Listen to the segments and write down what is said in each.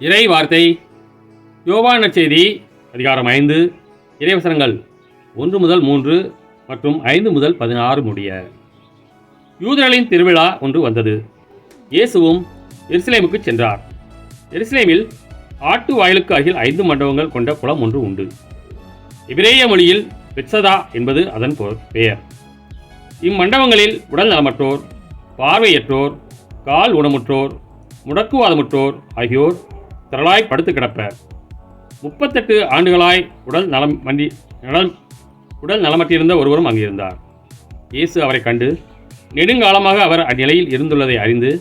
இறை வார்த்தை யோவான் நற்செய்தி அதிகாரம் 5 இறைவசனங்கள் 1 முதல் 3 மற்றும் 5 முதல் 16 முடிய. யூதர்களின் திருவிழா ஒன்று வந்தது. இயேசுவும் எருசலேமுக்கு சென்றார். எருசலேமில் ஆட்டு வாயிலுக்கு அருகில் 5 மண்டபங்கள் கொண்ட குளம் ஒன்று உண்டு. எபிரேய மொழியில் பெத்சதா என்பது அதன் பெயர். இம்மண்டபங்களில் உடல் நலமற்றோர், பார்வையற்றோர், கால் ஊனமுற்றோர், முடக்குவாதமுற்றோர் ஆகியோர் திரளாய் படுத்து கிடப்பர். 38 ஆண்டுகளாய் உடல் நலமற்றிருந்த ஒருவரும் அங்கு இருந்தார். இயேசு அவரை கண்டு நெடுங்காலமாக அவர் அந்நிலையில் இருந்துள்ளதை அறிந்து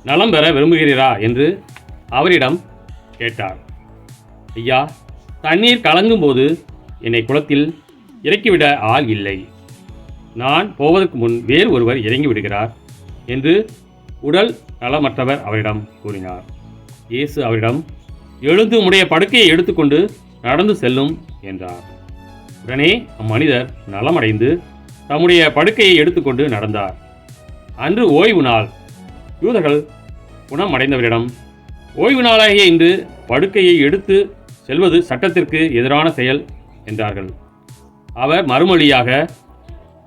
நலம் பெற விரும்புகிறீரா என்று அவரிடம் கேட்டார். ஐயா, தண்ணீர் கலங்கும் போது என்னை குளத்தில் இறக்கிவிட ஆள் இல்லை. நான் போவதற்கு முன் வேறு ஒருவர் இறங்கி விடுகிறார் என்று உடல் நலமற்றவர் அவரிடம் கூறினார். இயேசு அவரிடம், எழுந்து உம்முடைய படுக்கையை எடுத்துக்கொண்டு நடந்து செல்லும் என்றார். உடனே அம்மனிதர் நலமடைந்து தம்முடைய படுக்கையை எடுத்துக்கொண்டு நடந்தார். அன்று ஓய்வு நாள். யூதர்கள் குணமடைந்தவரிடம், ஓய்வு நாளாகிய இன்று படுக்கையை எடுத்து செல்வது சட்டத்திற்கு எதிரான செயல் என்றார்கள். அவர் மறுமொழியாக,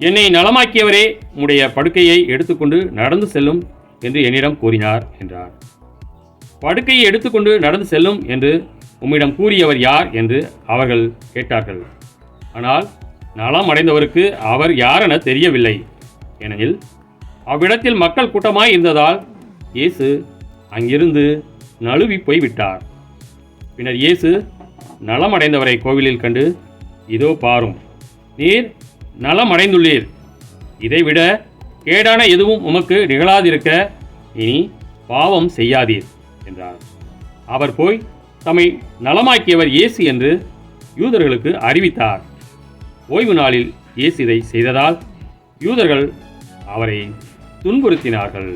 என்னை நலமாக்கியவரே உம்முடைய படுக்கையை எடுத்துக்கொண்டு நடந்து செல்லும் என்று என்னிடம் கூறினார் என்றார். படுக்கையை எடுத்துக்கொண்டு நடந்து செல்லும் என்று உம்மிடம் கூறியவர் யார் என்று அவர்கள் கேட்டார்கள். ஆனால் நலம் அடைந்தவருக்கு அவர் யாரென தெரியவில்லை. ஏனெனில் அவ்விடத்தில் மக்கள் கூட்டமாய் இருந்ததால் இயேசு அங்கிருந்து நழுவி போய்விட்டார். பின்னர் இயேசு நலமடைந்தவரை கோவிலில் கண்டு, இதோ பாரும், நீர் நலமடைந்துள்ளீர். இதைவிட கேடான எதுவும் உமக்கு நிகழாதிருக்க இனி பாவம் செய்யாதீர் என்றார். அவர் போய் தம்மை நலமாக்கியவர் இயேசு என்று யூதர்களுக்கு அறிவித்தார். ஓய்வு நாளில் இயேசு இதை செய்ததால் யூதர்கள் அவரை துன்புறுத்தினார்கள்.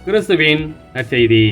கிறிஸ்துவின் நற்செய்தி.